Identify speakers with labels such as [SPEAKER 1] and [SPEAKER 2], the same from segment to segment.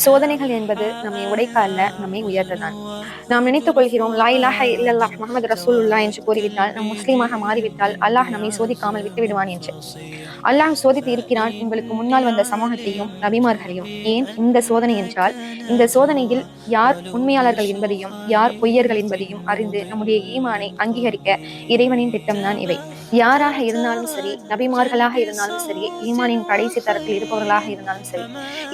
[SPEAKER 1] சோதனைகள் என்பது நம்மை உடைக்க அல்ல, நம்மை உயர்த்ததான். நாம் நினைத்துக் கொள்கிறோம் லா இலாஹ இல்லல்லாஹ் முஹம்மது ரசூலுல்லாஹ் என்று கூறிவிட்டால் நம் முஸ்லீமாக மாறிவிட்டால் அல்லாஹ் நம்மை சோதிக்காமல் விட்டு விடுவான் என்று. அல்லாஹ் சோதித்து இருக்கிறான் உங்களுக்கு முன்னால் வந்த சமூகத்தையும் நபிமார்களையும். ஏன் இந்த சோதனை என்றால், இந்த சோதனையில் யார் உண்மையாளர்கள் என்பதையும் யார் பொய்யர்கள் என்பதையும் அறிந்து நம்முடைய ஈமானை அங்கீகரிக்க இறைவனின் திட்டம்தான் இவை. யாராக இருந்தாலும் சரி, நபிமார்களாக இருந்தாலும் சரி, ஈமானின் கடைசி தரத்தில் இருப்பவர்களாக இருந்தாலும் சரி,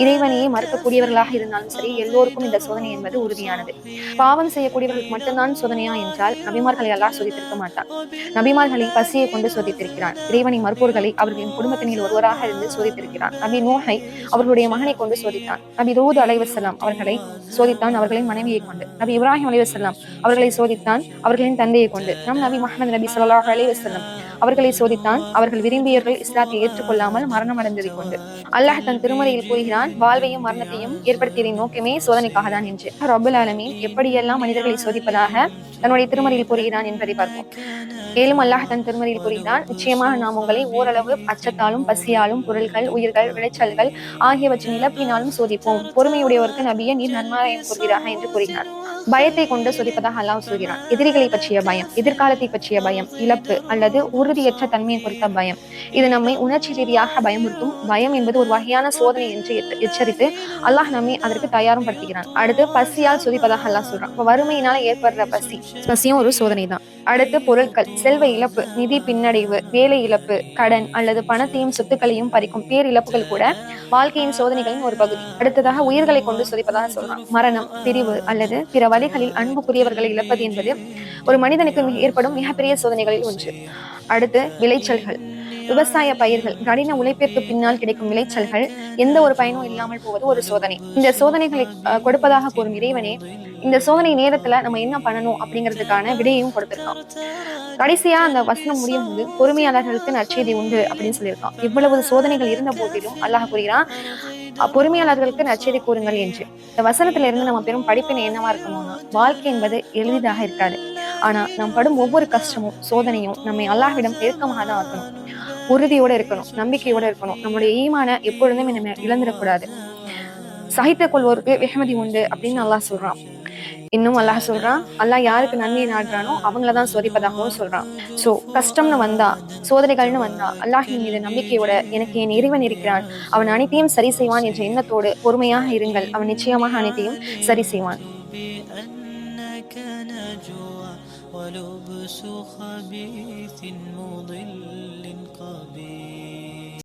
[SPEAKER 1] இறைவனையே மறுக்கக்கூடியவர்களாக இருந்தாலும் சரி, எல்லோருக்கும் இந்த சோதனை என்பது உறுதியானது. பாவம் செய்யக்கூடியவர்களுக்கு மட்டும்தான் சோதனையா என்றால் நபிமார்களை அல்லாஹ் சோதித்திருக்க மாட்டான். நபிமார்களை பசியை கொண்டு சோதித்திருக்கிறான். இறைவனை மறுப்போர்களை அவர்களின் குடும்பத்தினில் ஒருவராக இருந்து சோதித்திருக்கிறான். நபி நூஹை அவர்களுடைய மகனை கொண்டு சோதித்தான். நபி தூத் அலைஹிஸ்ஸலாம் அவர்களை சோதித்தான் அவர்களின் மனைவியை கொண்டு. நபி இப்ராஹிம் அலைஹிஸ்ஸலாம் அவர்களை சோதித்தான் அவர்களின் தந்தையை கொண்டு. நம் நபி முஹம்மது நபி ஸல்லல்லாஹு அலைஹி வஸல்லம் அவர்களை சோதித்தான் அவர்கள் விரும்பியவர்கள் இஸ்லாத்தை ஏற்றுக்கொள்ளாமல் மரணம் அடைந்ததை கொண்டு. அல்லாஹ் தன் திருமறையில் கூறுகிறான், வாழ்வையும் மரணத்தையும் ஏற்படுத்தியதின் நோக்கமே சோதனைக்காக தான் என்று. ரப்புல் ஆலமீன் எப்படியெல்லாம் மனிதர்களை சோதிப்பதாக தன்னுடைய திருமறையில் கூறுகிறான் என்பதை பார்ப்போம். மேலும் அல்லாஹ் தன் திருமறையில் கூறுகிறான், நிச்சயமாக நாம் உங்களை ஓரளவு அச்சத்தாலும் பசியாலும் பொருள்கள் உயிர்கள் விளைச்சல்கள் ஆகியவற்றின் இழப்பினாலும் சோதிப்போம். பொறுமையுடையவருக்கு நபியே நீர் நன்மாராயம் கூறுகிறாக என்று கூறுகிறான். பயத்தை கொண்டு சோதிப்பதாக அல்லாஹ் சொல்கிறான். எதிரிகளை பற்றிய பயம், எதிர்காலத்தை பற்றிய பயம், இழப்பு அல்லது உறுதியற்ற தன்மையை குறித்த பயம், இது நம்மை உணர்ச்சி ரீதியாக பயமுறுத்தும். பயம் என்பது ஒரு வகையான சோதனை என்று எச்சரித்து அல்லாஹ் நம்மை அதற்கு தயாரும் படுத்துகிறான். அடுத்து பசியால் சோதிப்பதாக அல்லாஹ் சொல்றான். வறுமையினால ஏற்படுற பசியும் ஒரு சோதனை தான். அடுத்து பொருட்கள், செல்வ இழப்பு, நிதி பின்னடைவு, வேலை இழப்பு, கடன் அல்லது பணத்தையும் சொத்துக்களையும் பறிக்கும் பேரிழப்புகள் கூட வாழ்க்கையின் சோதனைகளின் ஒரு பகுதி. அடுத்ததாக உயிர்களை கொண்டு சோதிப்பதாக சொல்றான். மரணம், பிரிவு அல்லது பிற வழிகளில் அன்புக்குரியவர்களை இழப்பது என்பது ஒரு மனிதனுக்கு ஏற்படும் மிகப்பெரிய சோதனைகளில் ஒன்று. அடுத்து விளைச்சல்கள், விவசாய பயிர்கள், கடின உழைப்பிற்கு பின்னால் கிடைக்கும் விளைச்சல்கள் எந்த ஒரு பயனும் இல்லாமல் போவது ஒரு சோதனை. இந்த சோதனைகளை கொடுப்பதாக கூறும் இறைவனே இந்த சோதனை நேரத்துல நம்ம என்ன பண்ணணும் அப்படிங்கிறதுக்கான விடையையும் கொடுத்திருக்கான். கடைசியா அந்த வசனம் முடியும் போது பொறுமையாளர்களுக்கு நற்செய்தி உண்டு அப்படின்னு சொல்லியிருக்கான். இவ்வளவு சோதனைகள் இருந்த போதிலும் அல்லாஹ் கூறுகிறான், பொறுமையாளர்களுக்கு நற்செய்தி கூறுங்கள் என்று. இந்த வசனத்துல இருந்து நம்ம பெரும் படிப்பினை என்னவா இருக்கணும்னா, வாழ்க்கை என்பது எளிதாக இருக்காது. ஆனா நாம் படும் ஒவ்வொரு கஷ்டமும் சோதனையும் நம்மை அல்லாஹ்விடம் நெருக்கமாக தான் ஆக்கணும். உறுதியோட இருக்கணும், நம்பிக்கையோட இருக்கணும். நம்மளுடைய ஈமான எப்பொழுதுமே நம்ம இழந்துடக்கூடாது. சகித்துக் கொள்வோருக்கு வெகுமதி உண்டு அப்படின்னு அல்லாஹ் சொல்றான். இன்னும் அல்லாஹ் சொல்றான், அல்லாஹ் யாருக்கு நன்மையை நாடுறானோ அவங்களதான் சோதிப்பதாகவும் சொல்றான். சோ கஷ்டம்னு வந்தா, சோதனைகள்னு வந்தா அல்லாஹின் மீது நம்பிக்கையோட எனக்கு என் இறைவன் இருக்கிறான், அவன் அனைத்தையும் சரி செய்வான் என்ற எண்ணத்தோடு பொறுமையாக இருங்கள். அவன் நிச்சயமாக அனைத்தையும் சரி செய்வான். ولبس خبيث مضل قبيح